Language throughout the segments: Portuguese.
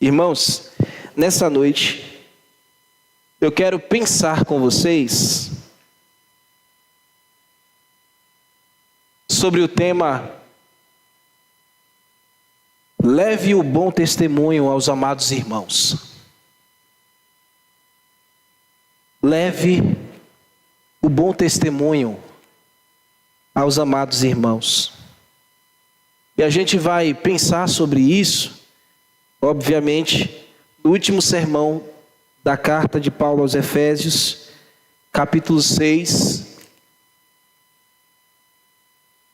Irmãos, nessa noite, eu quero pensar com vocês sobre o tema Leve o bom testemunho aos amados irmãos. Leve o bom testemunho aos amados irmãos. E a gente vai pensar sobre isso, obviamente, no último sermão da carta de Paulo aos Efésios, capítulo 6.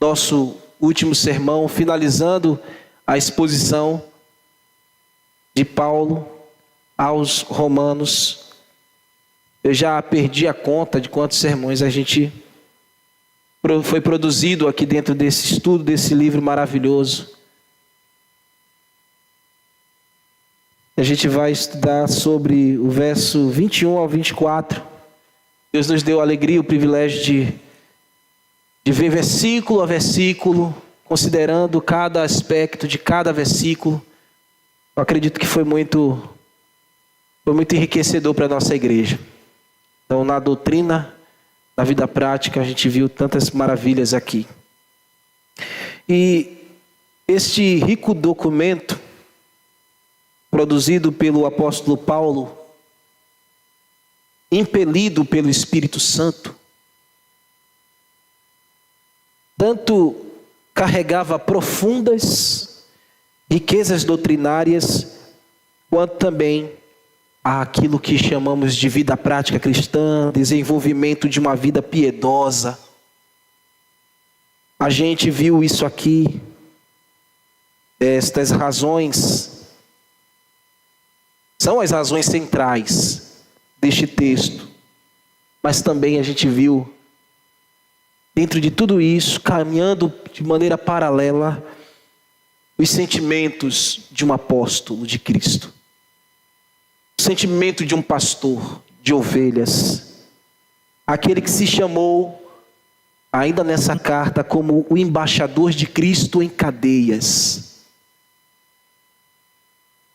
Nosso último sermão, finalizando a exposição de Paulo aos Romanos. Eu já perdi a conta de quantos sermões a gente foi produzido aqui dentro desse estudo, desse livro maravilhoso. A gente vai estudar sobre o verso 21 ao 24. Deus nos deu a alegria e o privilégio de ver versículo a versículo, considerando cada aspecto de cada versículo. Eu acredito que foi muito enriquecedor para a nossa igreja. Então, na doutrina, na vida prática, a gente viu tantas maravilhas aqui. E este rico documento, produzido pelo apóstolo Paulo, impelido pelo Espírito Santo, tanto carregava profundas riquezas doutrinárias, quanto também aquilo que chamamos de vida prática cristã, desenvolvimento de uma vida piedosa. A gente viu isso aqui, estas razões são as razões centrais deste texto, mas também a gente viu, dentro de tudo isso, caminhando de maneira paralela, os sentimentos de um apóstolo de Cristo. O sentimento de um pastor de ovelhas. Aquele que se chamou, ainda nessa carta, como o embaixador de Cristo em cadeias.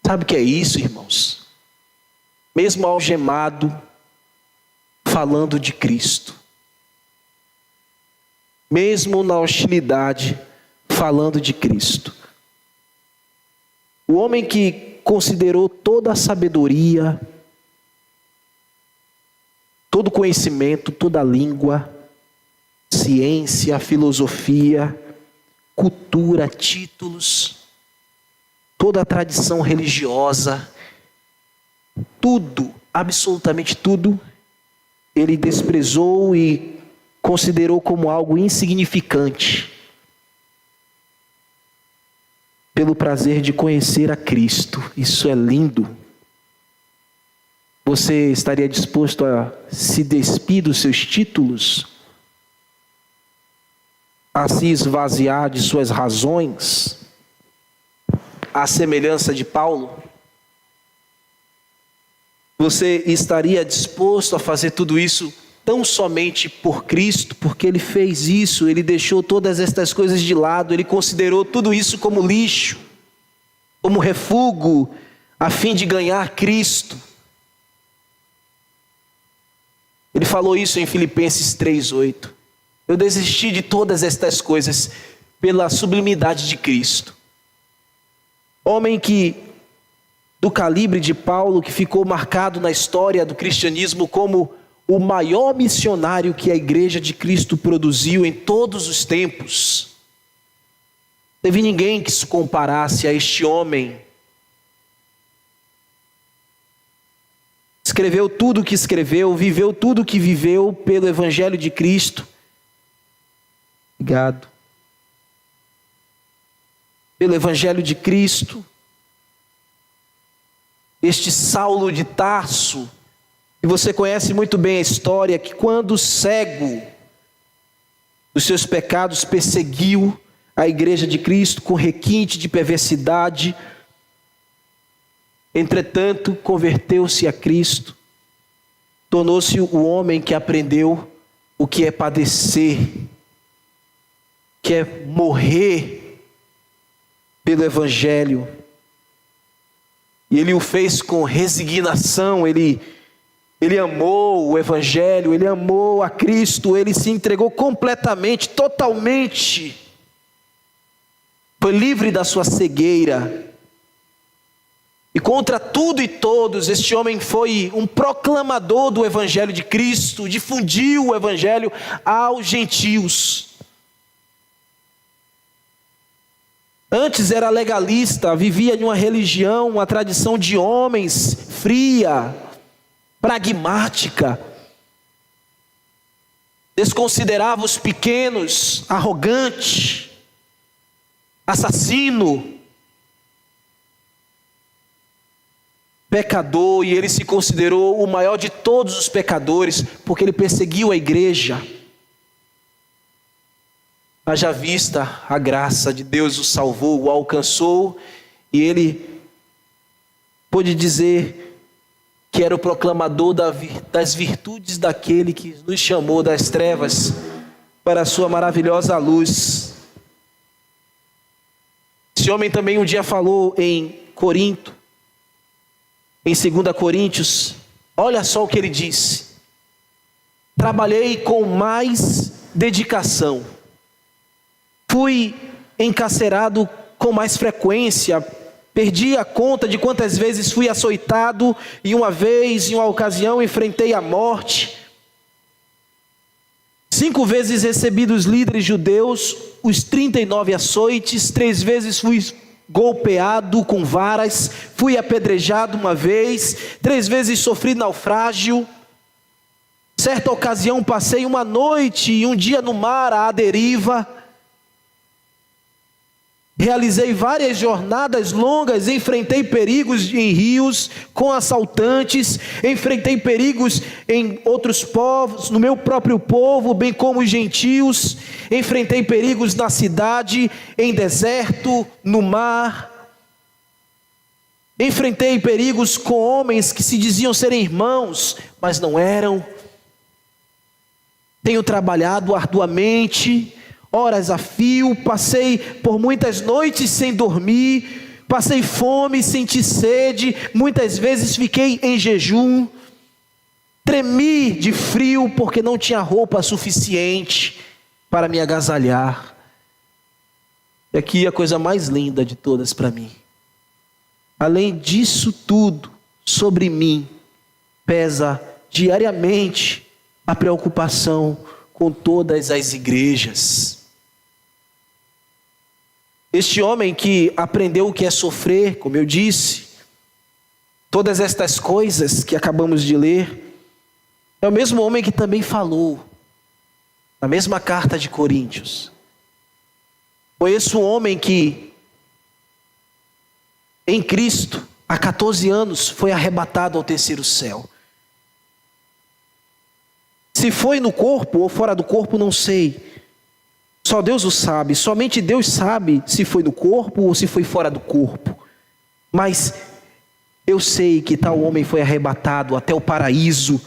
Sabe o que é isso, irmãos? Mesmo algemado, falando de Cristo. Mesmo na hostilidade, falando de Cristo. O homem que considerou toda a sabedoria, todo o conhecimento, toda a língua, ciência, filosofia, cultura, títulos, toda a tradição religiosa, tudo, absolutamente tudo, ele desprezou e considerou como algo insignificante, pelo prazer de conhecer a Cristo. Isso é lindo. Você estaria disposto a se despir dos seus títulos? A se esvaziar de suas razões? À semelhança de Paulo? Você estaria disposto a fazer tudo isso tão somente por Cristo, porque Ele fez isso, Ele deixou todas estas coisas de lado, Ele considerou tudo isso como lixo, como refúgio, a fim de ganhar Cristo. Ele falou isso em Filipenses 3:8. Eu desisti de todas estas coisas pela sublimidade de Cristo. Homem do calibre de Paulo, que ficou marcado na história do cristianismo como o maior missionário que a igreja de Cristo produziu em todos os tempos. Teve ninguém que se comparasse a este homem. Escreveu tudo o que escreveu, viveu tudo o que viveu pelo Evangelho de Cristo. Obrigado. Pelo Evangelho de Cristo. Este Saulo de Tarso, e você conhece muito bem a história, que quando cego dos seus pecados perseguiu a igreja de Cristo com requinte de perversidade, entretanto converteu-se a Cristo, tornou-se o homem que aprendeu o que é padecer, que é morrer pelo Evangelho. E ele o fez com resignação, ele amou o Evangelho, ele amou a Cristo, ele se entregou completamente, totalmente. Foi livre da sua cegueira. E contra tudo e todos, este homem foi um proclamador do Evangelho de Cristo, difundiu o Evangelho aos gentios. Antes era legalista, vivia em uma religião, uma tradição de homens, fria, pragmática. Desconsiderava os pequenos, arrogante, assassino, pecador, e ele se considerou o maior de todos os pecadores, porque ele perseguiu a igreja. Haja vista a graça de Deus o salvou, o alcançou, e ele pôde dizer que era o proclamador das virtudes daquele que nos chamou das trevas para a sua maravilhosa luz. Esse homem também um dia falou em Corinto, em 2 Coríntios, olha só o que ele disse: trabalhei com mais dedicação, fui encarcerado com mais frequência, perdi a conta de quantas vezes fui açoitado, e uma vez, em uma ocasião, enfrentei a morte. 5 vezes recebi dos líderes judeus os 39 açoites, 3 vezes fui golpeado com varas, fui apedrejado uma vez, 3 vezes sofri naufrágio. Certa ocasião passei uma noite e um dia no mar à deriva. Realizei várias jornadas longas, enfrentei perigos em rios, com assaltantes, enfrentei perigos em outros povos, no meu próprio povo, bem como os gentios, enfrentei perigos na cidade, em deserto, no mar, enfrentei perigos com homens que se diziam serem irmãos, mas não eram. Tenho trabalhado arduamente, horas a fio, passei por muitas noites sem dormir, passei fome, senti sede, muitas vezes fiquei em jejum, tremi de frio porque não tinha roupa suficiente para me agasalhar. E aqui a coisa mais linda de todas para mim: além disso tudo, sobre mim pesa diariamente a preocupação com todas as igrejas. Este homem que aprendeu o que é sofrer, como eu disse, todas estas coisas que acabamos de ler, é o mesmo homem que também falou, na mesma carta de Coríntios. Conheço um homem que, em Cristo, há 14 anos, foi arrebatado ao terceiro céu. Se foi no corpo ou fora do corpo, não sei. Só Deus o sabe, somente Deus sabe se foi no corpo ou se foi fora do corpo. Mas eu sei que tal homem foi arrebatado até o paraíso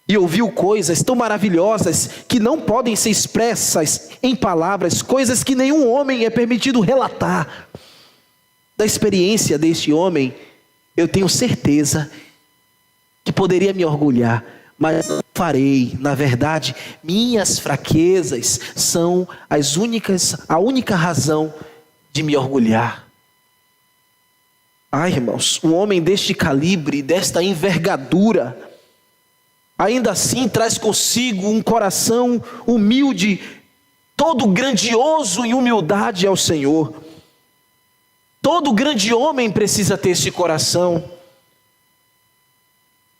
e ouviu coisas tão maravilhosas que não podem ser expressas em palavras, coisas que nenhum homem é permitido relatar. Da experiência deste homem, eu tenho certeza que poderia me orgulhar, mas não farei. Na verdade, minhas fraquezas são a única razão de me orgulhar. Ai, irmãos, um homem deste calibre, desta envergadura, ainda assim traz consigo um coração humilde, todo grandioso em humildade ao Senhor. Todo grande homem precisa ter esse coração.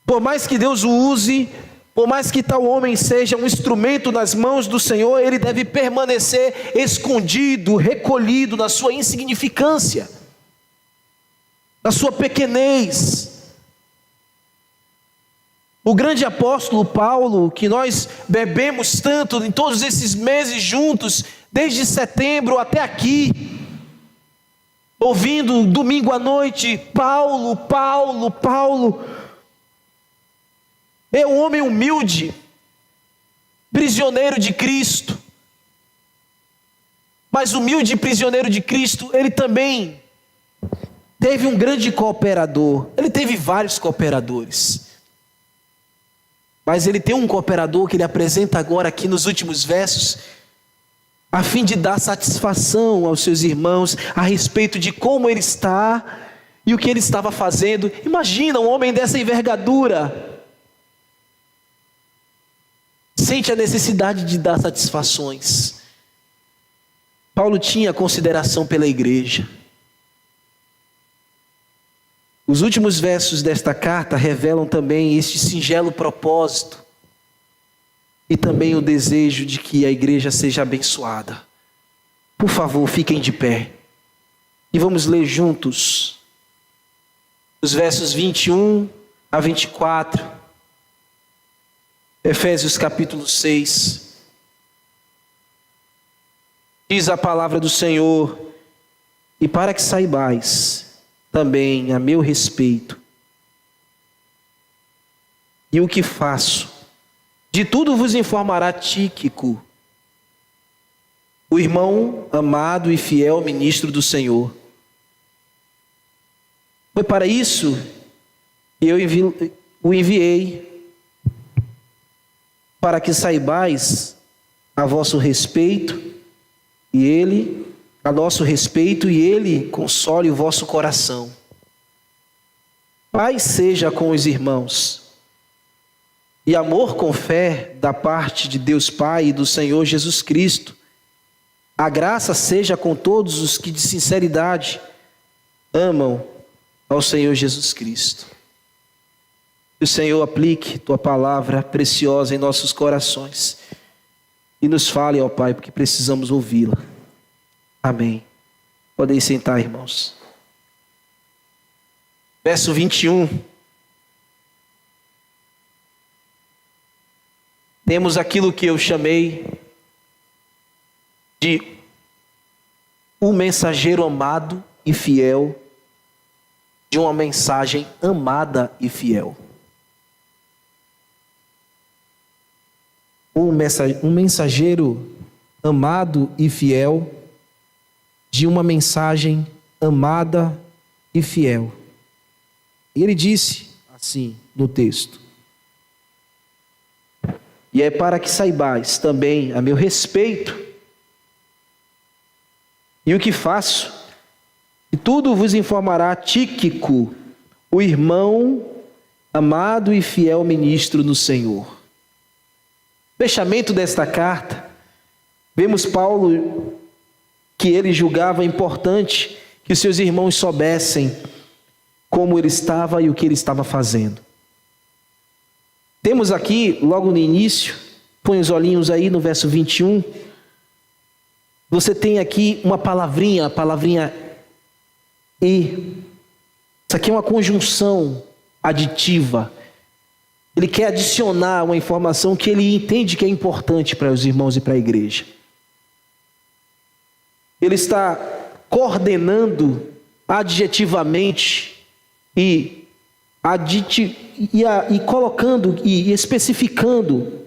Por mais que Deus o use, por mais que tal homem seja um instrumento nas mãos do Senhor, ele deve permanecer escondido, recolhido na sua insignificância, na sua pequenez. O grande apóstolo Paulo, que nós bebemos tanto em todos esses meses juntos, desde setembro até aqui, ouvindo domingo à noite, Paulo, Paulo, Paulo. É um homem humilde, prisioneiro de Cristo. Mas humilde e prisioneiro de Cristo, ele também teve um grande cooperador. Ele teve vários cooperadores. Mas ele tem um cooperador que ele apresenta agora aqui nos últimos versos, a fim de dar satisfação aos seus irmãos a respeito de como ele está e o que ele estava fazendo. Imagina um homem dessa envergadura. Sente a necessidade de dar satisfações. Paulo tinha consideração pela igreja. Os últimos versos desta carta revelam também este singelo propósito e também o desejo de que a igreja seja abençoada. Por favor, fiquem de pé e vamos ler juntos os versos 21 a 24, Efésios capítulo 6. Diz a palavra do Senhor: e para que saibais também a meu respeito e o que faço, de tudo vos informará Tíquico, o irmão amado e fiel ministro do Senhor. Foi para isso que eu o enviei, para que saibais a vosso respeito e ele, a nosso respeito, e ele console o vosso coração. Paz seja com os irmãos, e amor com fé da parte de Deus Pai e do Senhor Jesus Cristo. A graça seja com todos os que de sinceridade amam ao Senhor Jesus Cristo. Que o Senhor aplique tua palavra preciosa em nossos corações e nos fale, ó Pai, porque precisamos ouvi-la. Amém. Podem sentar, irmãos. Verso 21. Temos aquilo que eu chamei de um mensageiro amado e fiel, de uma mensagem amada e fiel. Um mensageiro amado e fiel, de uma mensagem amada e fiel. E ele disse assim no texto: e é para que saibais também a meu respeito e o que faço, e tudo vos informará Tíquico, o irmão amado e fiel ministro no Senhor. Fechamento desta carta, vemos Paulo que ele julgava importante que os seus irmãos soubessem como ele estava e o que ele estava fazendo. Temos aqui, logo no início, põe os olhinhos aí no verso 21, você tem aqui uma palavrinha, a palavrinha e. Isso aqui é uma conjunção aditiva. Ele quer adicionar uma informação que ele entende que é importante para os irmãos e para a igreja. Ele está coordenando adjetivamente e colocando e especificando,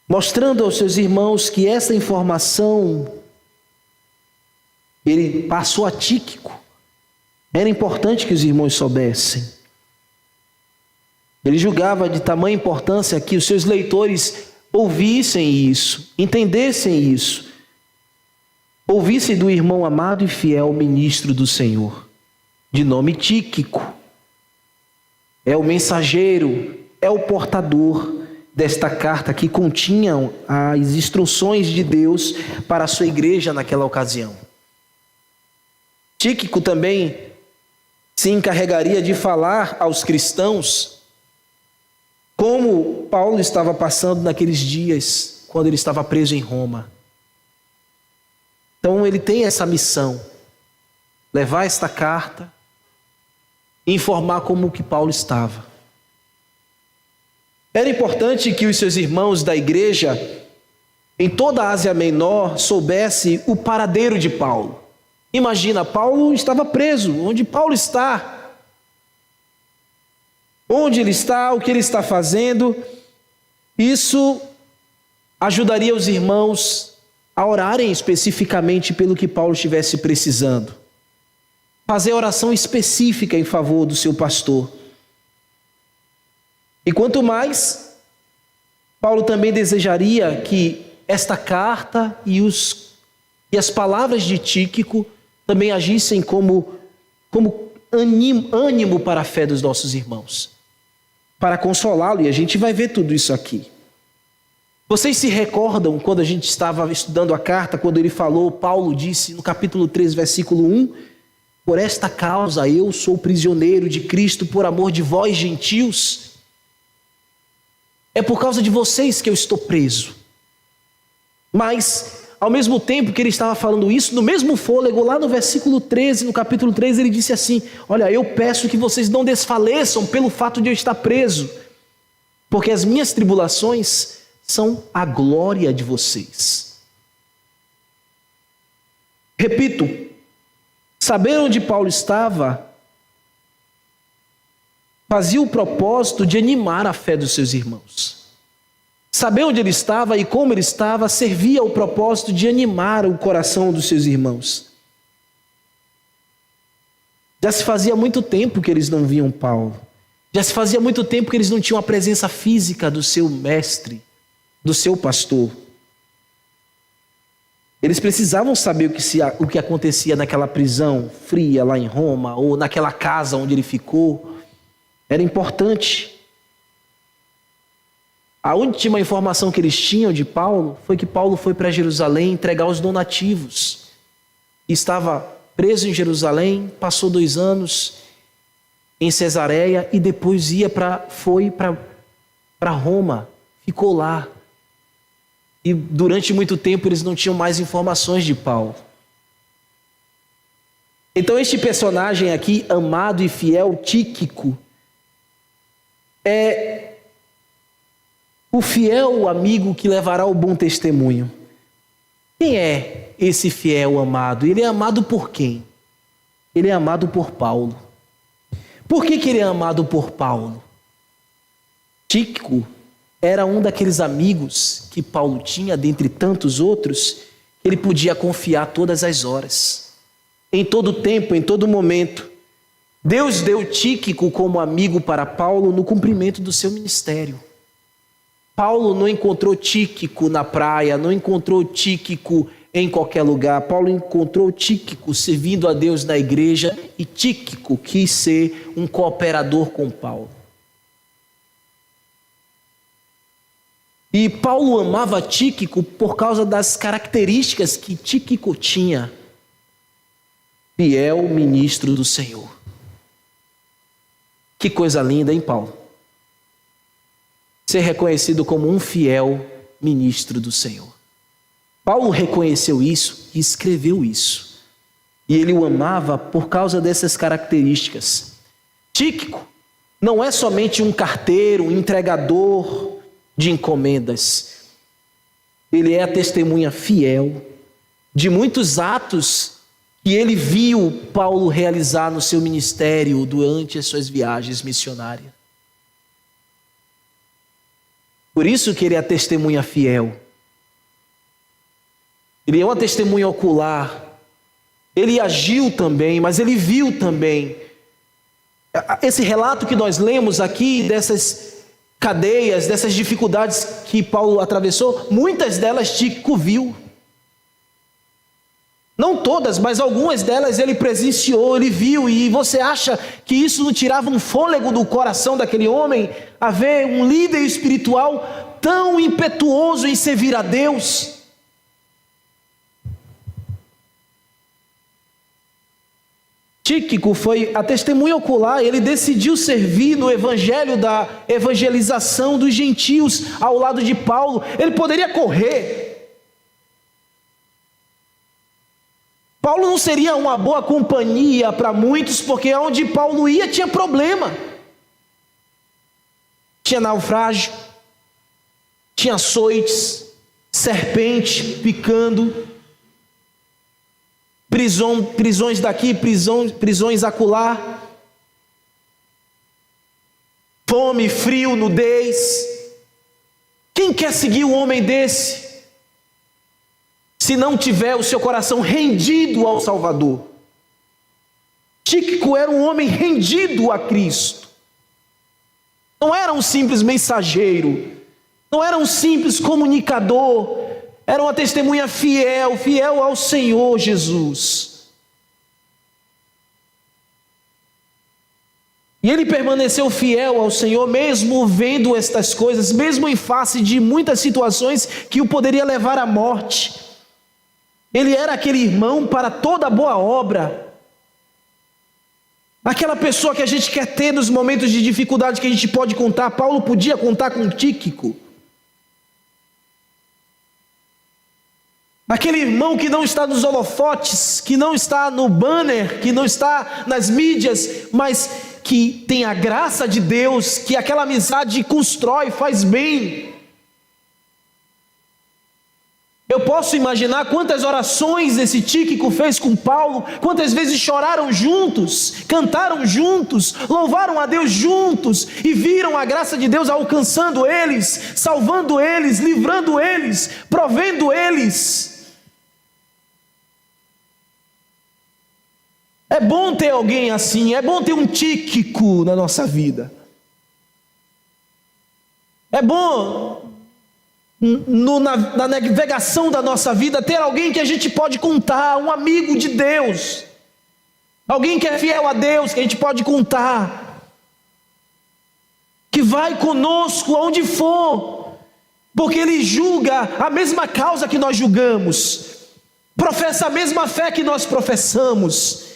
mostrando aos seus irmãos que essa informação ele passou a Tíquico. Era importante que os irmãos soubessem. Ele julgava de tamanha importância que os seus leitores ouvissem isso, entendessem isso, ouvissem do irmão amado e fiel ministro do Senhor, de nome Tíquico. É o mensageiro, é o portador desta carta que continha as instruções de Deus para a sua igreja naquela ocasião. Tíquico também se encarregaria de falar aos cristãos como Paulo estava passando naqueles dias, quando ele estava preso em Roma. Então ele tem essa missão, levar esta carta e informar como que Paulo estava. Era importante que os seus irmãos da igreja em toda a Ásia Menor soubessem o paradeiro de Paulo. Imagina, Paulo estava preso. Onde Paulo está? Onde ele está? O que ele está fazendo? Isso ajudaria os irmãos a orarem especificamente pelo que Paulo estivesse precisando. Fazer oração específica em favor do seu pastor. E quanto mais, Paulo também desejaria que esta carta e as palavras de Tíquico também agissem como ânimo para a fé dos nossos irmãos, para consolá-lo, e a gente vai ver tudo isso aqui. Vocês se recordam quando a gente estava estudando a carta, quando ele falou, Paulo disse no capítulo 3, versículo 1, por esta causa eu sou prisioneiro de Cristo por amor de vós, gentios. É por causa de vocês que eu estou preso. Mas, ao mesmo tempo que ele estava falando isso, no mesmo fôlego, lá no versículo 13, no capítulo 3, ele disse assim, olha, eu peço que vocês não desfaleçam pelo fato de eu estar preso, porque as minhas tribulações são a glória de vocês. Repito, saber onde Paulo estava fazia o propósito de animar a fé dos seus irmãos. Saber onde ele estava e como ele estava servia ao propósito de animar o coração dos seus irmãos. Já se fazia muito tempo que eles não viam Paulo. Já se fazia muito tempo que eles não tinham a presença física do seu mestre, do seu pastor. Eles precisavam saber o que acontecia naquela prisão fria lá em Roma, ou naquela casa onde ele ficou. Era importante. A última informação que eles tinham de Paulo foi que Paulo foi para Jerusalém entregar os donativos. Estava preso em Jerusalém, passou 2 anos em Cesareia e depois foi para Roma, ficou lá. E durante muito tempo eles não tinham mais informações de Paulo. Então este personagem aqui, amado e fiel, Tíquico, é o fiel amigo que levará o bom testemunho. Quem é esse fiel amado? Ele é amado por quem? Ele é amado por Paulo. Por que ele é amado por Paulo? Tíquico era um daqueles amigos que Paulo tinha, dentre tantos outros, que ele podia confiar todas as horas, em todo tempo, em todo momento. Deus deu Tíquico como amigo para Paulo no cumprimento do seu ministério. Paulo não encontrou Tíquico na praia, não encontrou Tíquico em qualquer lugar. Paulo encontrou Tíquico servindo a Deus na igreja e Tíquico quis ser um cooperador com Paulo. E Paulo amava Tíquico por causa das características que Tíquico tinha. Fiel ministro do Senhor. Que coisa linda, hein, Paulo? Ser reconhecido como um fiel ministro do Senhor. Paulo reconheceu isso e escreveu isso. E ele o amava por causa dessas características. Tíquico não é somente um carteiro, um entregador de encomendas. Ele é a testemunha fiel de muitos atos que ele viu Paulo realizar no seu ministério durante as suas viagens missionárias. Por isso que ele é a testemunha fiel. Ele é uma testemunha ocular. Ele agiu também, mas ele viu também. Esse relato que nós lemos aqui, dessas cadeias, dessas dificuldades que Paulo atravessou, muitas delas Tíquico viu. Não todas, mas algumas delas ele presenciou, ele viu. E você acha que isso não tirava um fôlego do coração daquele homem? A ver um líder espiritual tão impetuoso em servir a Deus? Tíquico foi a testemunha ocular, ele decidiu servir no evangelho da evangelização dos gentios ao lado de Paulo. Ele poderia correr. Paulo não seria uma boa companhia para muitos, porque onde Paulo ia tinha problema. Tinha naufrágio, tinha açoites, serpente picando, prisões daqui, prisões acolá, fome, frio, nudez. Quem quer seguir um homem desse? se não tiver o seu coração rendido ao Salvador. Tíquico era um homem rendido a Cristo. Não era um simples mensageiro, não era um simples comunicador, era uma testemunha fiel ao Senhor Jesus. E ele permaneceu fiel ao Senhor, mesmo vendo estas coisas, mesmo em face de muitas situações que o poderia levar à morte. Ele era aquele irmão para toda boa obra. Aquela pessoa que a gente quer ter nos momentos de dificuldade que a gente pode contar. Paulo podia contar com Tíquico. Aquele irmão que não está nos holofotes, que não está no banner, que não está nas mídias, mas que tem a graça de Deus, que aquela amizade constrói, faz bem. Eu posso imaginar quantas orações esse Tíquico fez com Paulo, quantas vezes choraram juntos, cantaram juntos, louvaram a Deus juntos e viram a graça de Deus alcançando eles, salvando eles, livrando eles, provendo eles. É bom ter alguém assim, é bom ter um Tíquico na nossa vida. É bom na navegação da nossa vida ter alguém que a gente pode contar, um amigo de Deus, alguém que é fiel a Deus, que a gente pode contar, que vai conosco aonde for, porque ele julga a mesma causa que nós julgamos, professa a mesma fé que nós professamos.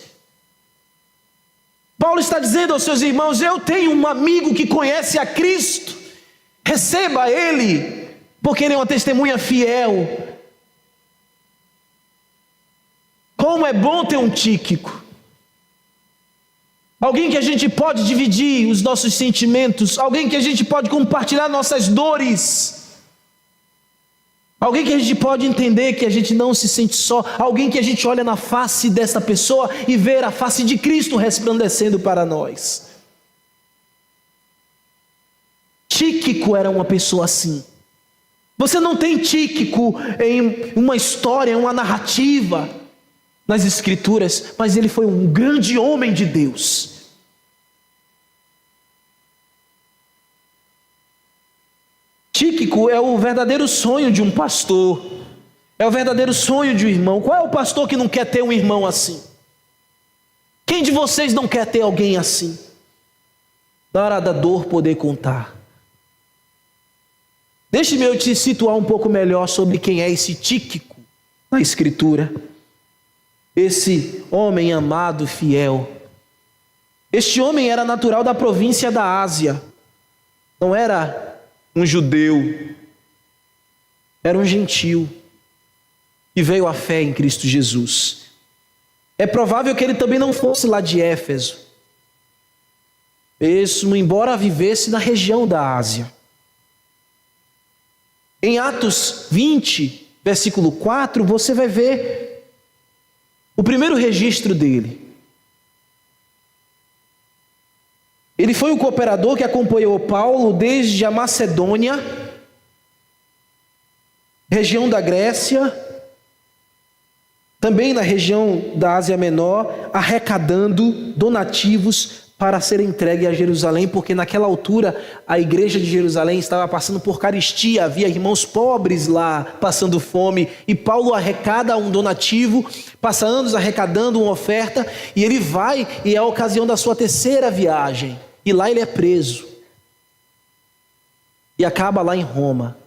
Paulo está dizendo aos seus irmãos: eu tenho um amigo que conhece a Cristo, receba ele, porque ele é uma testemunha fiel. Como é bom ter um Tíquico, alguém que a gente pode dividir os nossos sentimentos, alguém que a gente pode compartilhar nossas dores, alguém que a gente pode entender que a gente não se sente só, alguém que a gente olha na face dessa pessoa e vê a face de Cristo resplandecendo para nós. Tíquico era uma pessoa assim. Você não tem Tíquico em uma história, em uma narrativa nas Escrituras, mas ele foi um grande homem de Deus. Tíquico é o verdadeiro sonho de um pastor, é o verdadeiro sonho de um irmão. Qual é o pastor que não quer ter um irmão assim? Quem de vocês não quer ter alguém assim? Na hora da dor poder contar. Deixe-me eu te situar um pouco melhor sobre quem é esse Tíquico na Escritura. Esse homem amado, fiel. Este homem era natural da província da Ásia, não era um judeu, era um gentil, que veio à fé em Cristo Jesus. É provável que ele também não fosse lá de Éfeso, mesmo embora vivesse na região da Ásia. Em Atos 20, versículo 4, você vai ver o primeiro registro dele. Ele foi o cooperador que acompanhou Paulo desde a Macedônia, região da Grécia, também na região da Ásia Menor, arrecadando donativos para ser entregue a Jerusalém, porque naquela altura a igreja de Jerusalém estava passando por carestia, havia irmãos pobres lá passando fome, e Paulo arrecada um donativo, passa anos arrecadando uma oferta, e ele vai, e é a ocasião da sua terceira viagem, e lá ele é preso, e acaba lá em Roma,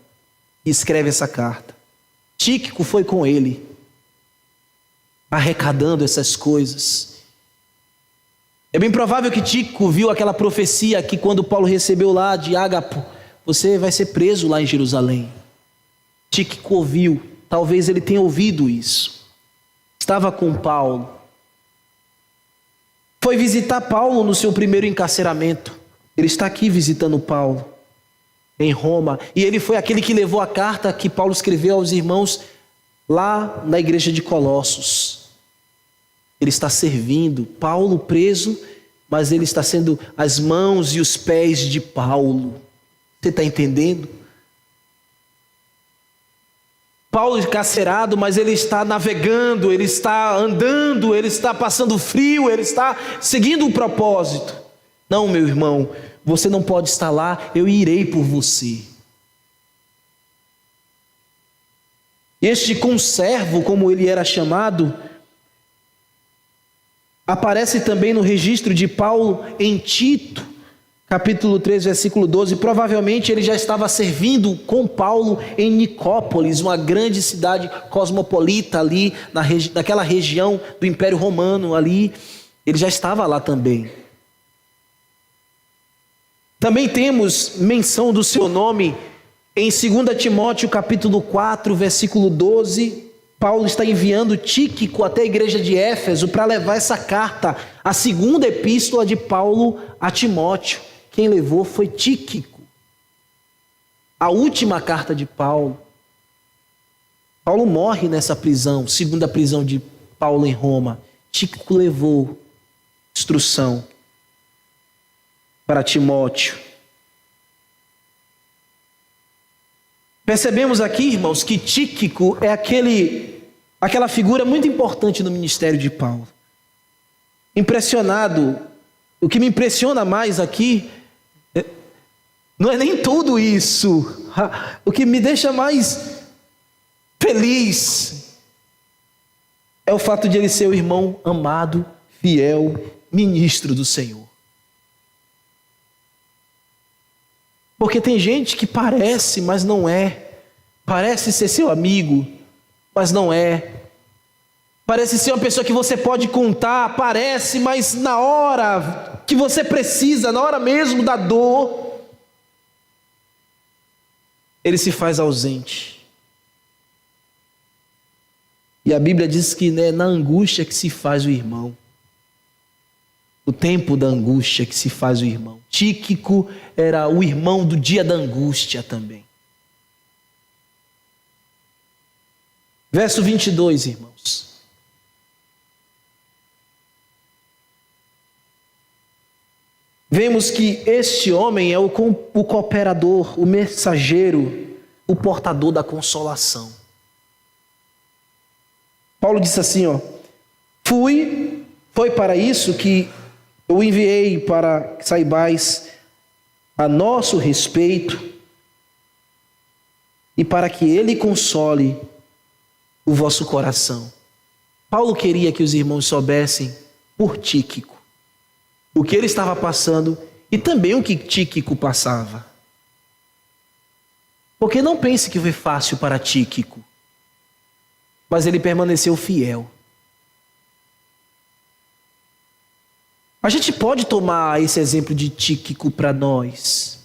e escreve essa carta. Tíquico foi com ele, arrecadando essas coisas. É bem provável que Tíquico viu aquela profecia que quando Paulo recebeu lá de Ágapo, você vai ser preso lá em Jerusalém. Tíquico ouviu, talvez ele tenha ouvido isso. Estava com Paulo. Foi visitar Paulo no seu primeiro encarceramento. Ele está aqui visitando Paulo, em Roma. E ele foi aquele que levou a carta que Paulo escreveu aos irmãos lá na igreja de Colossos. Ele está servindo, Paulo preso, mas ele está sendo as mãos e os pés de Paulo. Você está entendendo? Paulo encarcerado, mas ele está navegando, ele está andando, ele está passando frio, ele está seguindo um propósito. Não, meu irmão, você não pode estar lá, eu irei por você. Este conservo, como ele era chamado, aparece também no registro de Paulo em Tito, capítulo 3, versículo 12. Provavelmente ele já estava servindo com Paulo em Nicópolis, uma grande cidade cosmopolita ali, naquela região do Império Romano ali. Ele já estava lá também. Também temos menção do seu nome em 2 Timóteo capítulo 4, versículo 12. Paulo está enviando Tíquico até a igreja de Éfeso para levar essa carta, a segunda epístola de Paulo a Timóteo. Quem levou foi Tíquico. A última carta de Paulo. Paulo morre nessa prisão, segunda prisão de Paulo em Roma. Tíquico levou instrução para Timóteo. Percebemos aqui, irmãos, que Tíquico é aquela figura muito importante no ministério de Paulo. Impressionado, o que me impressiona mais aqui não é nem tudo isso. O que me deixa mais feliz é o fato de ele ser o irmão amado, fiel, ministro do Senhor. Porque tem gente que parece, mas não é. Parece ser seu amigo, mas não é. Parece ser uma pessoa que você pode contar, parece, mas na hora que você precisa, na hora mesmo da dor, ele se faz ausente. E a Bíblia diz que na angústia que se faz o irmão. O tempo da angústia que se faz o irmão. Tíquico era o irmão do dia da angústia também. Verso 22, irmãos. Vemos que este homem é o cooperador, o mensageiro, o portador da consolação. Paulo disse assim, foi para isso que eu enviei para que saibais a nosso respeito e para que ele console o vosso coração. Paulo queria que os irmãos soubessem por Tíquico o que ele estava passando e também o que Tíquico passava. Porque não pense que foi fácil para Tíquico, mas ele permaneceu fiel. A gente pode tomar esse exemplo de Tíquico para nós.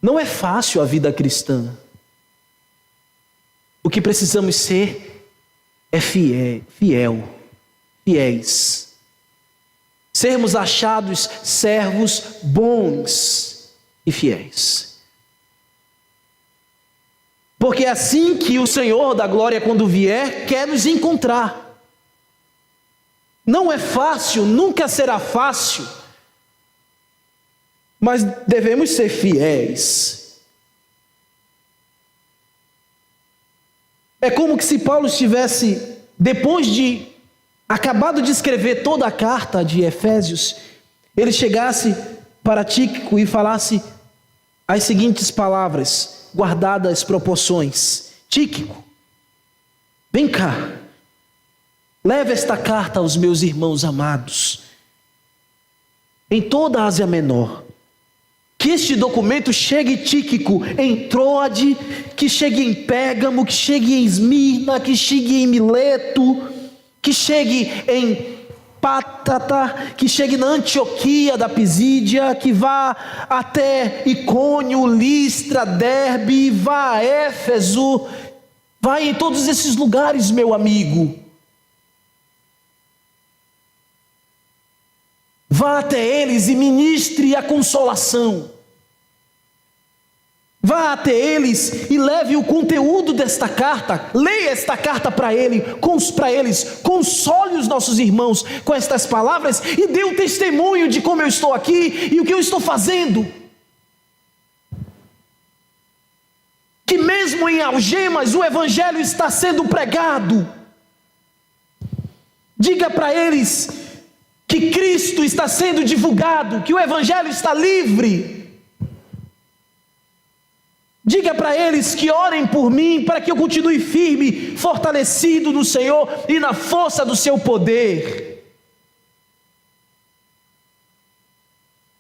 Não é fácil a vida cristã. O que precisamos ser é fiéis. Sermos achados servos bons e fiéis. Porque é assim que o Senhor da glória, quando vier, quer nos encontrar. Não é fácil, nunca será fácil, mas devemos ser fiéis. É como que se Paulo estivesse, depois de acabado de escrever toda a carta de Efésios, ele chegasse para Tíquico e falasse as seguintes palavras, guardadas as proporções: Tíquico, vem cá. Leve esta carta aos meus irmãos amados, em toda a Ásia Menor. Que este documento chegue, Tíquico, em Troade, que chegue em Pérgamo, que chegue em Esmirna, que chegue em Mileto, que chegue em Pátata, que chegue na Antioquia da Pisídia, que vá até Icônio, Listra, Derbe, vá a Éfeso, vá em todos esses lugares, meu amigo. Vá até eles e ministre a consolação. Vá até eles e leve o conteúdo desta carta. Leia esta carta para eles. Console os nossos irmãos com estas palavras e dê um testemunho de como eu estou aqui e o que eu estou fazendo. que mesmo em algemas o evangelho está sendo pregado. Diga para eles que Cristo está sendo divulgado, que o evangelho está livre. Diga para eles que orem por mim, para que eu continue firme, fortalecido no Senhor e na força do seu poder.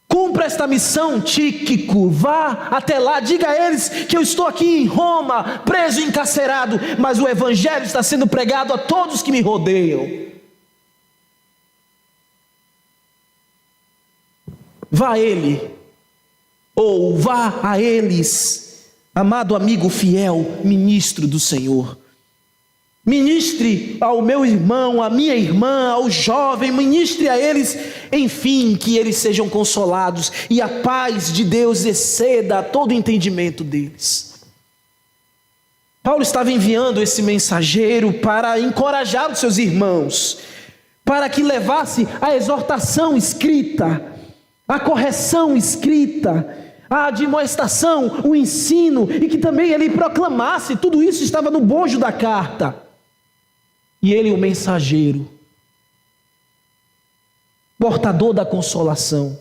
Cumpra esta missão, Tíquico, vá até lá, diga a eles que eu estou aqui em Roma, preso e encarcerado, mas o evangelho está sendo pregado a todos que me rodeiam. Vá a ele, ou vá a eles, amado amigo fiel, ministro do Senhor. Ministre ao meu irmão, à minha irmã, ao jovem, ministre a eles, enfim, que eles sejam consolados e a paz de Deus exceda todo o entendimento deles. Paulo estava enviando esse mensageiro para encorajar os seus irmãos, para que levasse a exortação escrita, a correção escrita, a admoestação, o ensino, e que também ele proclamasse. Tudo isso estava no bojo da carta. E ele, o mensageiro, portador da consolação.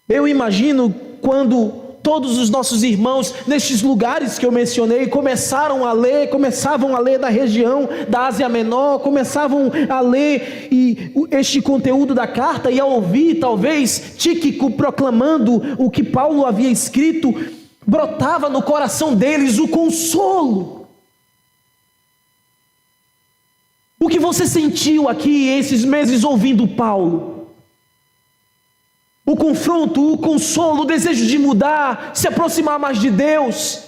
Eu imagino quando todos os nossos irmãos nestes lugares que eu mencionei começavam a ler da região da Ásia Menor, começavam a ler este conteúdo da carta e a ouvir talvez Tíquico proclamando o que Paulo havia escrito, brotava no coração deles o consolo. O que você sentiu aqui esses meses ouvindo Paulo? O confronto, o consolo, o desejo de mudar, se aproximar mais de Deus.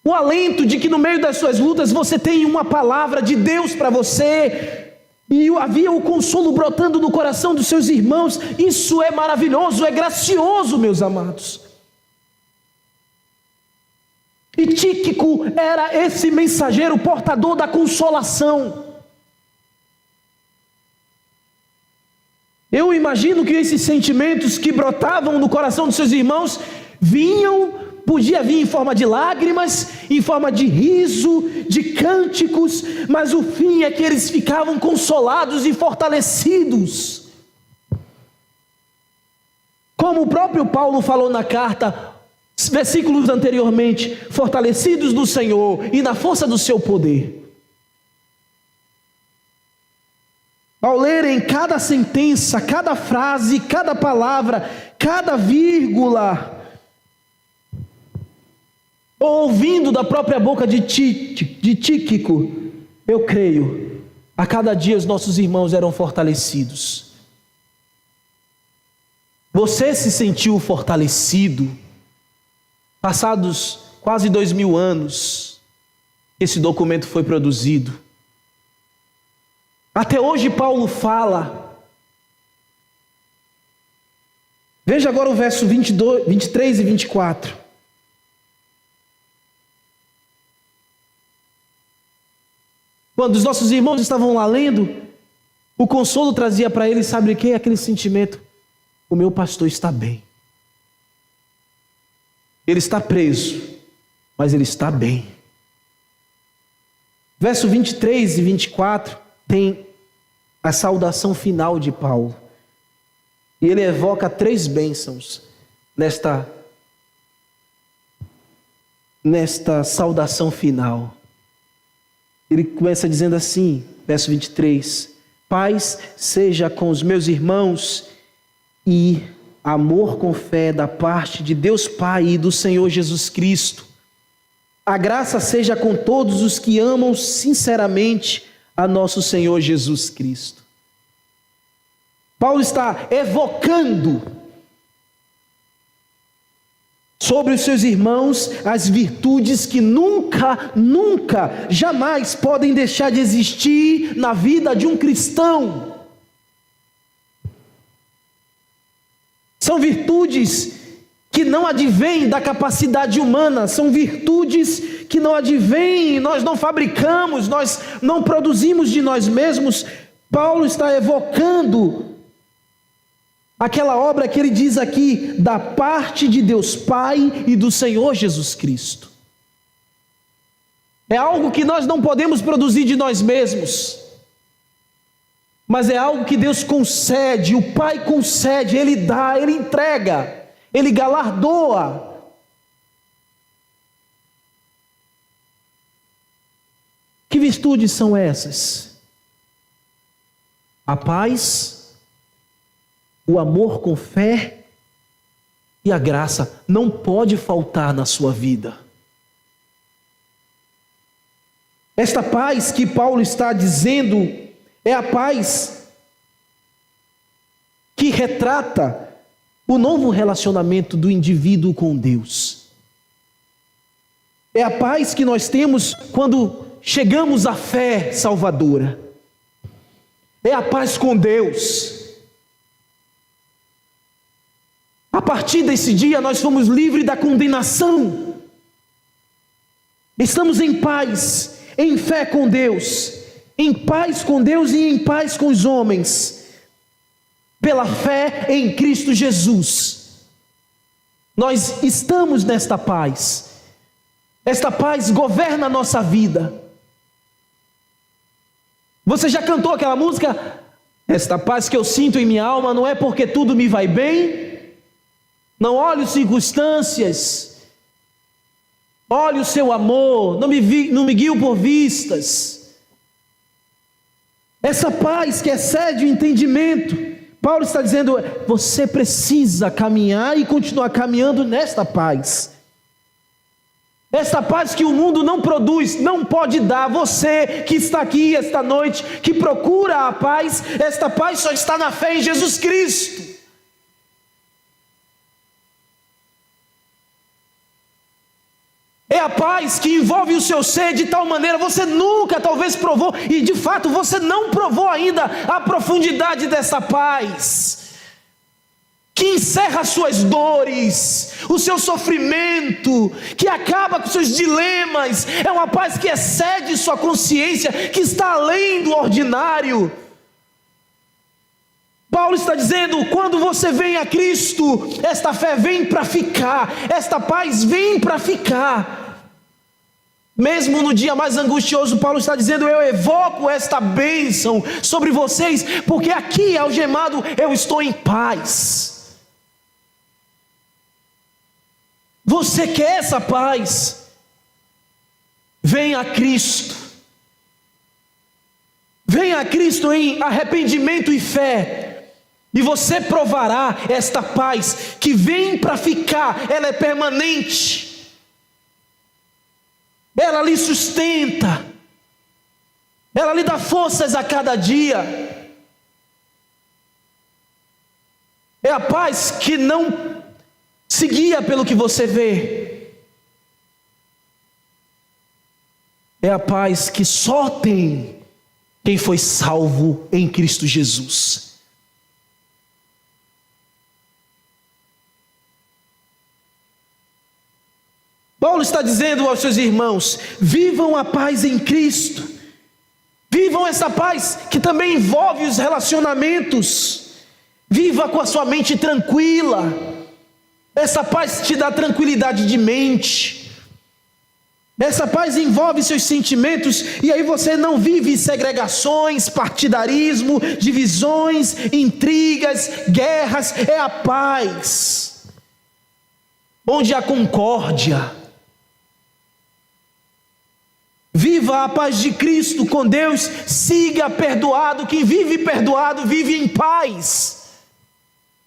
O alento de que no meio das suas lutas você tem uma palavra de Deus para você. E havia o consolo brotando no coração dos seus irmãos. Isso é maravilhoso, é gracioso, meus amados. E Tíquico era esse mensageiro portador da consolação. Eu imagino que esses sentimentos que brotavam no coração dos seus irmãos podia vir em forma de lágrimas, em forma de riso, de cânticos, mas o fim é que eles ficavam consolados e fortalecidos. Como o próprio Paulo falou na carta, versículos anteriormente, fortalecidos no Senhor e na força do seu poder. Ao lerem cada sentença, cada frase, cada palavra, cada vírgula, ouvindo da própria boca de Tíquico, eu creio, a cada dia os nossos irmãos eram fortalecidos. Você se sentiu fortalecido? Passados quase 2000 anos, esse documento foi produzido. Até hoje Paulo fala. Veja agora o verso 23 e 24. Quando os nossos irmãos estavam lá lendo, o consolo trazia para eles, sabe o que? Aquele sentimento: o meu pastor está bem. Ele está preso, mas ele está bem. Verso 23 e 24 tem a saudação final de Paulo. E ele evoca 3 bênçãos nesta saudação final. Ele começa dizendo assim, verso 23: paz seja com os meus irmãos e amor com fé da parte de Deus Pai e do Senhor Jesus Cristo. A graça seja com todos os que amam sinceramente a nosso Senhor Jesus Cristo. Paulo está evocando sobre os seus irmãos as virtudes que nunca, jamais podem deixar de existir na vida de um cristão. São virtudes que não advêm da capacidade humana, são virtudes que não advêm, nós não fabricamos, nós não produzimos de nós mesmos. Paulo está evocando Aquela obra que ele diz aqui, da parte de Deus Pai e do Senhor Jesus Cristo. É algo que nós não podemos produzir de nós mesmos, mas é algo que Deus concede, o Pai concede, Ele dá, Ele entrega, Ele galardoa. Que virtudes são essas? A paz, o amor com fé e a graça não pode faltar na sua vida. Esta paz que Paulo está dizendo é a paz que retrata o novo relacionamento do indivíduo com Deus. É a paz que nós temos quando chegamos à fé salvadora. É a paz com Deus. A partir desse dia nós fomos livres da condenação. Estamos em paz, em fé com Deus, em paz com Deus e em paz com os homens, pela fé em Cristo Jesus. Nós estamos nesta paz. Esta paz governa a nossa vida. Você já cantou aquela música? Esta paz que eu sinto em minha alma não é porque tudo me vai bem. Não olhe as circunstâncias. Olhe o seu amor. Não me guio por vistas. Essa paz que excede o entendimento. Paulo está dizendo, você precisa caminhar e continuar caminhando nesta paz. Esta paz que o mundo não produz, não pode dar. Você que está aqui esta noite, que procura a paz, esta paz só está na fé em Jesus Cristo. É a paz que envolve o seu ser de tal maneira, você nunca talvez provou, e de fato você não provou ainda a profundidade dessa paz, que encerra as suas dores, o seu sofrimento, que acaba com seus dilemas. É uma paz que excede sua consciência, que está além do ordinário. Paulo está dizendo, quando você vem a Cristo, esta fé vem para ficar, esta paz vem para ficar. Mesmo no dia mais angustioso, Paulo está dizendo, eu evoco esta bênção sobre vocês, porque aqui, algemado, eu estou em paz. Você quer essa paz? Venha a Cristo. Venha a Cristo em arrependimento e fé, e você provará esta paz que vem para ficar. Ela é permanente, ela lhe sustenta, ela lhe dá forças a cada dia. É a paz que não se guia pelo que você vê. É a paz que só tem quem foi salvo em Cristo Jesus. Paulo está dizendo aos seus irmãos, vivam a paz em Cristo. Vivam essa paz que também envolve os relacionamentos. Viva com a sua mente tranquila. Essa paz te dá tranquilidade de mente. Essa paz envolve seus sentimentos, e aí você não vive segregações, partidarismo, divisões, intrigas, guerras. É a paz onde há concórdia. Viva a paz de Cristo com Deus, siga perdoado. Quem vive perdoado vive em paz.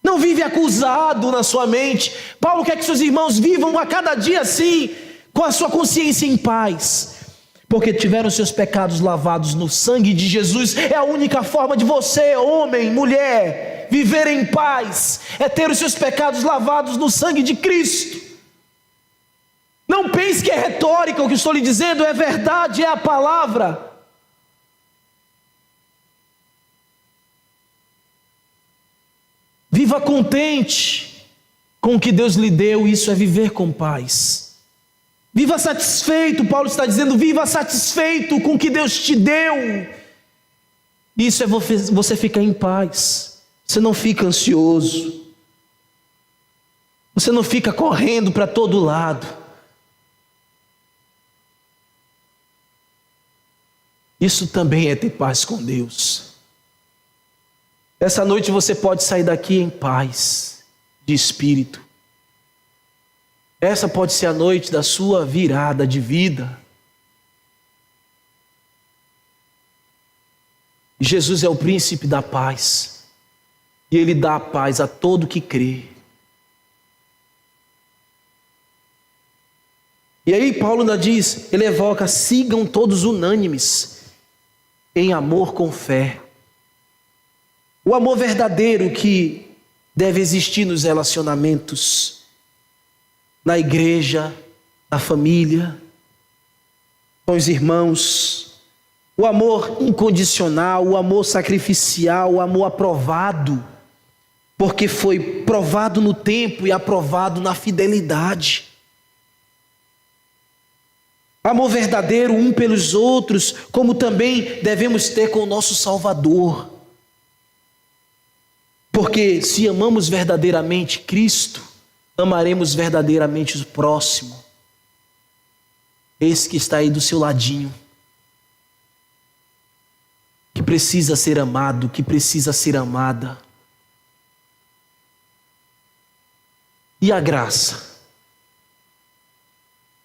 Não vive acusado na sua mente. Paulo quer que seus irmãos vivam a cada dia assim, com a sua consciência em paz, porque tiveram seus pecados lavados no sangue de Jesus. É a única forma de você, homem, mulher, viver em paz, é ter os seus pecados lavados no sangue de Cristo. Não pense que é retórica o que estou lhe dizendo, é verdade, é a palavra. Viva contente com o que Deus lhe deu, isso é viver com paz. Viva satisfeito, Paulo está dizendo, viva satisfeito com o que Deus te deu. Isso é você ficar em paz. Você não fica ansioso. Você não fica correndo para todo lado. Isso também é ter paz com Deus. Essa noite você pode sair daqui em paz de espírito. Essa pode ser a noite da sua virada de vida. Jesus é o príncipe da paz. E Ele dá a paz a todo que crê. E aí Paulo ainda diz, ele evoca, sigam todos unânimes em amor com fé. O amor verdadeiro que deve existir nos relacionamentos, na igreja, na família, com os irmãos. O amor incondicional, o amor sacrificial, o amor aprovado, porque foi provado no tempo e aprovado na fidelidade. Amor verdadeiro um pelos outros, como também devemos ter com o nosso Salvador. Porque se amamos verdadeiramente Cristo, amaremos verdadeiramente o próximo. Esse que está aí do seu ladinho, que precisa ser amado, que precisa ser amada. E a graça?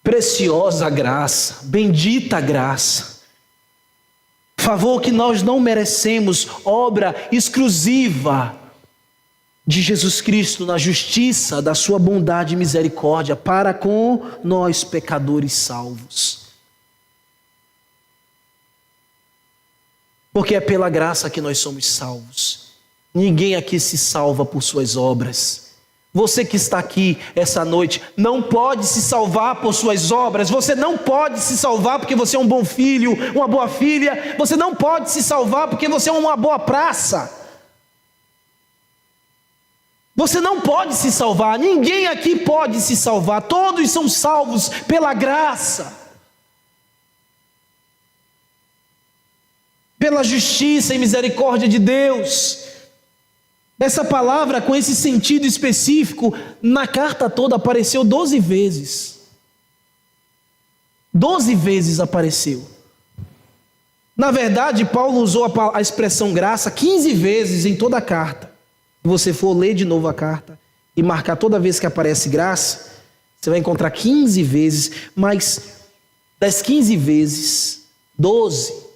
Preciosa graça, bendita graça, favor que nós não merecemos, obra exclusiva de Jesus Cristo na justiça da sua bondade e misericórdia para com nós pecadores salvos. Porque é pela graça que nós somos salvos. Ninguém aqui se salva por suas obras. Você que está aqui essa noite não pode se salvar por suas obras. Você não pode se salvar porque você é um bom filho, uma boa filha. Você não pode se salvar porque você é uma boa praça. Você não pode se salvar. Ninguém aqui pode se salvar. Todos são salvos pela graça, pela justiça e misericórdia de Deus. Essa palavra com esse sentido específico na carta toda apareceu 12 vezes. 12 vezes apareceu. Na verdade, Paulo usou a expressão graça 15 vezes em toda a carta. Se você for ler de novo a carta e marcar toda vez que aparece graça, você vai encontrar 15 vezes, mas das 15 vezes, 12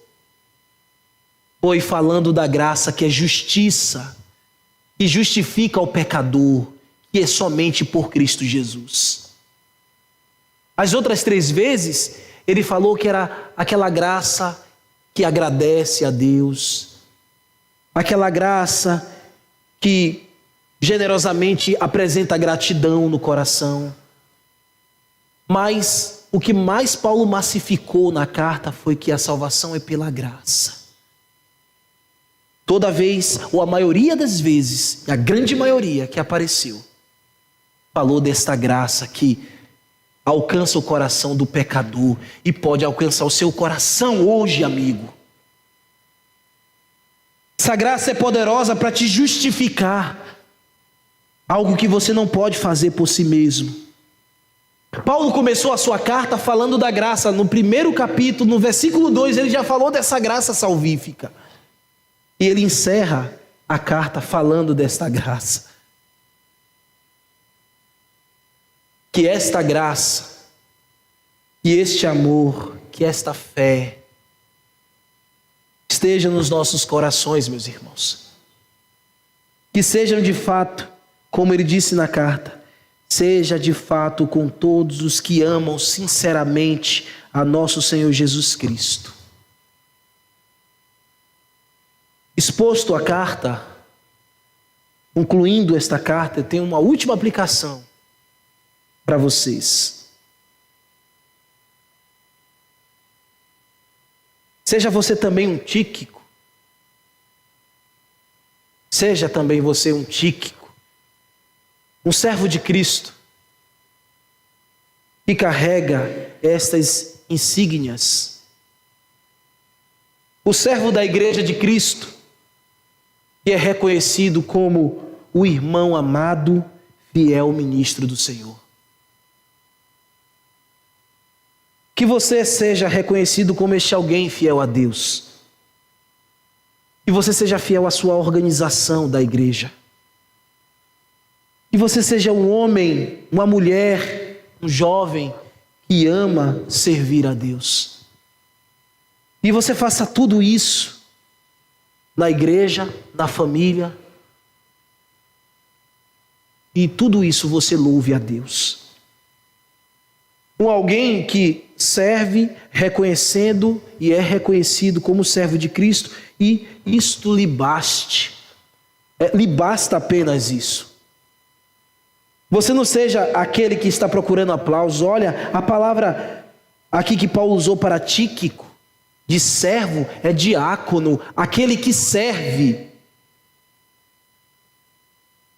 foi falando da graça que é justiça, que justifica o pecador, que é somente por Cristo Jesus. As outras 3 vezes, ele falou que era aquela graça que agradece a Deus, aquela graça que generosamente apresenta gratidão no coração. Mas o que mais Paulo massificou na carta foi que a salvação é pela graça. Toda vez, ou a maioria das vezes, a grande maioria que apareceu, falou desta graça que alcança o coração do pecador e pode alcançar o seu coração hoje, amigo. Essa graça é poderosa para te justificar algo que você não pode fazer por si mesmo. Paulo começou a sua carta falando da graça. No primeiro capítulo, no versículo 2, ele já falou dessa graça salvífica. E ele encerra a carta falando desta graça. Que esta graça, que este amor, que esta fé esteja nos nossos corações, meus irmãos. Que sejam de fato, como ele disse na carta, seja de fato com todos os que amam sinceramente a nosso Senhor Jesus Cristo. Exposto a carta, concluindo esta carta, eu tenho uma última aplicação para vocês. Seja você também um tíquico. Seja também você um tíquico, um servo de Cristo, que carrega estas insígnias. O servo da igreja de Cristo, que é reconhecido como o irmão amado, fiel ministro do Senhor. Que você seja reconhecido como este alguém fiel a Deus. Que você seja fiel à sua organização da igreja. Que você seja um homem, uma mulher, um jovem que ama servir a Deus. E você faça tudo isso na igreja, na família. E tudo isso você louve a Deus. Um alguém que serve reconhecendo e é reconhecido como servo de Cristo, e isto lhe baste. Lhe basta apenas isso. Você não seja aquele que está procurando aplausos. Olha, a palavra aqui que Paulo usou para Tíquico, de servo, é diácono, aquele que serve.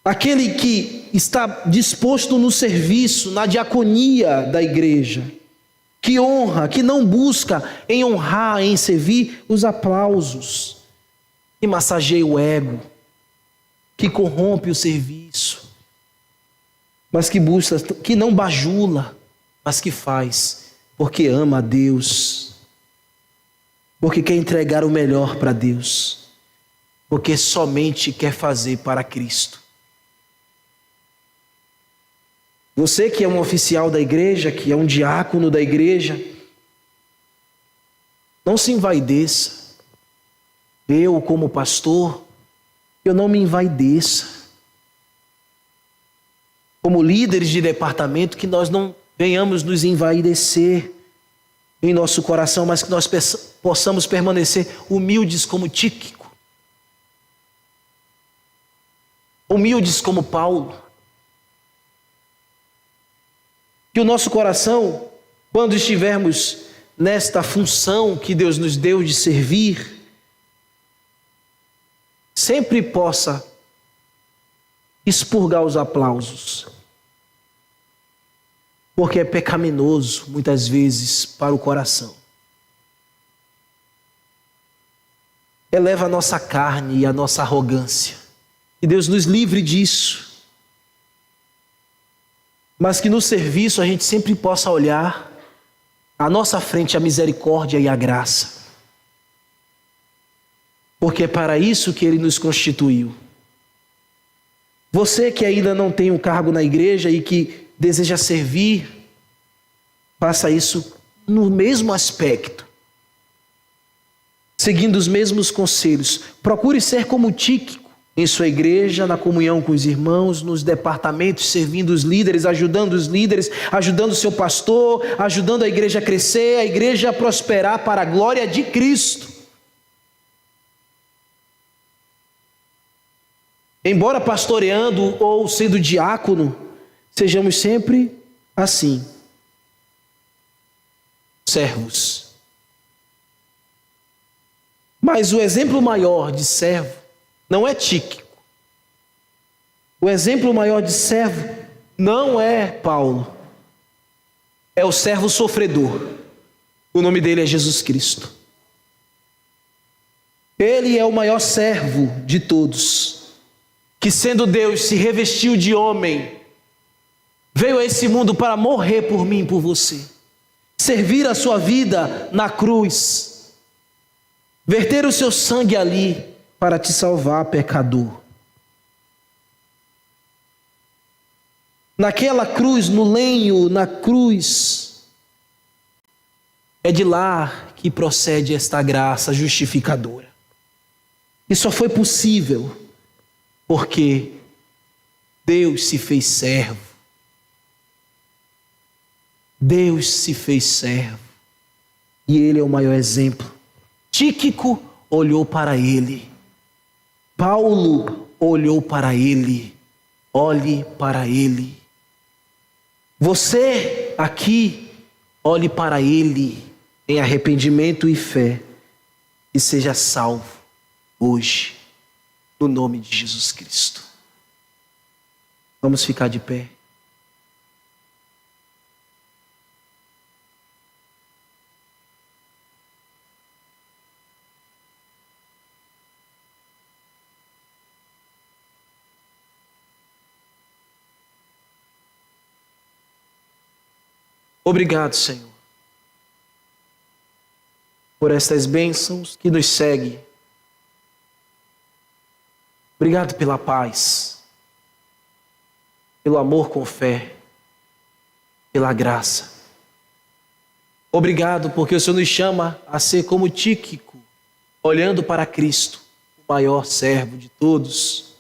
Aquele que está disposto no serviço, na diaconia da igreja, que honra, que não busca em honrar, em servir os aplausos, que massageia o ego, que corrompe o serviço, mas que busca, que não bajula, mas que faz, porque ama a Deus, porque quer entregar o melhor para Deus, porque somente quer fazer para Cristo. Você que é um oficial da igreja, que é um diácono da igreja, não se envaideça. Eu, como pastor, eu não me envaideça. Como líderes de departamento, que nós não venhamos nos envaidecer em nosso coração, mas que nós possamos permanecer humildes como Tíquico, humildes como Paulo. Que o nosso coração, quando estivermos nesta função que Deus nos deu de servir, sempre possa expurgar os aplausos. Porque é pecaminoso, muitas vezes, para o coração. Eleva a nossa carne e a nossa arrogância. Que Deus nos livre disso. Mas que no serviço a gente sempre possa olhar à nossa frente a misericórdia e a graça. Porque é para isso que Ele nos constituiu. Você que ainda não tem um cargo na igreja e que deseja servir, faça isso no mesmo aspecto, seguindo os mesmos conselhos. Procure ser como Tíquico em sua igreja, na comunhão com os irmãos, nos departamentos, servindo os líderes, ajudando o seu pastor, ajudando a igreja a crescer, a igreja a prosperar para a glória de Cristo. Embora pastoreando ou sendo diácono, sejamos sempre assim, servos. Mas o exemplo maior de servo não é Tíquico. O exemplo maior de servo não é Paulo. É o servo sofredor. O nome dele é Jesus Cristo. Ele é o maior servo de todos, que sendo Deus se revestiu de homem, veio a esse mundo para morrer por mim e por você, servir a sua vida na cruz, verter o seu sangue ali para te salvar, pecador. Naquela cruz, no lenho, na cruz, é de lá que procede esta graça justificadora. E só foi possível porque Deus se fez servo. Deus se fez servo. E Ele é o maior exemplo. Tíquico olhou para Ele. Paulo olhou para Ele. Olhe para Ele. Você aqui, olhe para Ele em arrependimento e fé e seja salvo hoje, no nome de Jesus Cristo. Vamos ficar de pé. Obrigado, Senhor, por estas bênçãos que nos seguem. Obrigado pela paz, pelo amor com fé, pela graça. Obrigado porque o Senhor nos chama a ser como Tíquico, olhando para Cristo, o maior servo de todos.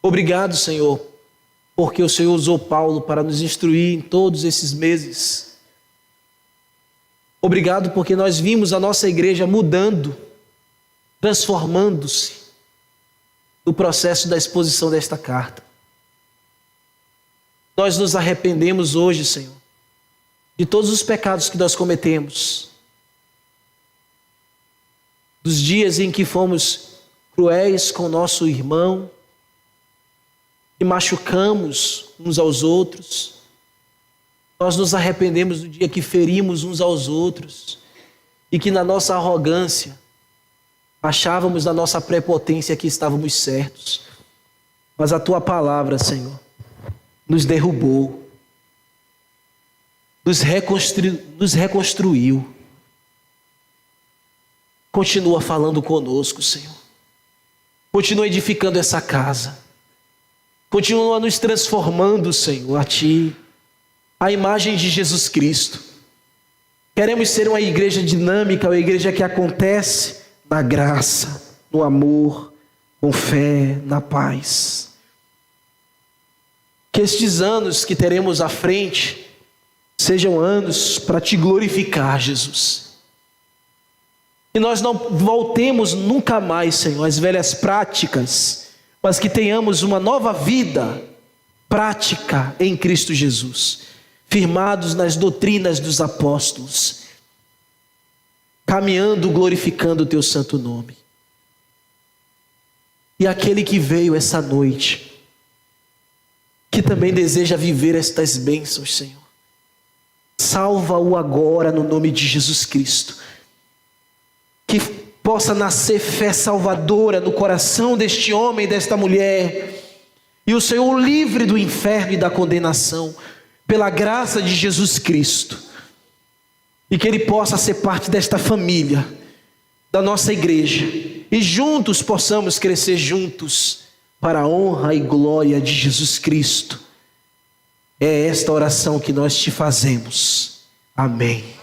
Obrigado, Senhor, porque o Senhor usou Paulo para nos instruir em todos esses meses. Obrigado porque nós vimos a nossa igreja mudando, transformando-se no processo da exposição desta carta. Nós nos arrependemos hoje, Senhor, de todos os pecados que nós cometemos, dos dias em que fomos cruéis com nosso irmão, e machucamos uns aos outros. Nós nos arrependemos do dia que ferimos uns aos outros e que na nossa arrogância achávamos na nossa prepotência que estávamos certos. Mas a Tua palavra, Senhor, nos derrubou, nos reconstruiu. Continua falando conosco, Senhor. Continua edificando essa casa. Continua nos transformando, Senhor, a Ti, a imagem de Jesus Cristo. Queremos ser uma igreja dinâmica, uma igreja que acontece na graça, no amor, com fé, na paz. Que estes anos que teremos à frente sejam anos para Te glorificar, Jesus. Que nós não voltemos nunca mais, Senhor, às velhas práticas, mas que tenhamos uma nova vida prática em Cristo Jesus, firmados nas doutrinas dos apóstolos, caminhando, glorificando o Teu santo nome. E aquele que veio essa noite, que também deseja viver estas bênçãos, Senhor, salva-o agora no nome de Jesus Cristo, que possa nascer fé salvadora no coração deste homem e desta mulher, e o Senhor o livre do inferno e da condenação, pela graça de Jesus Cristo, e que ele possa ser parte desta família, da nossa igreja, e juntos possamos crescer juntos, para a honra e glória de Jesus Cristo. É esta oração que nós te fazemos. Amém.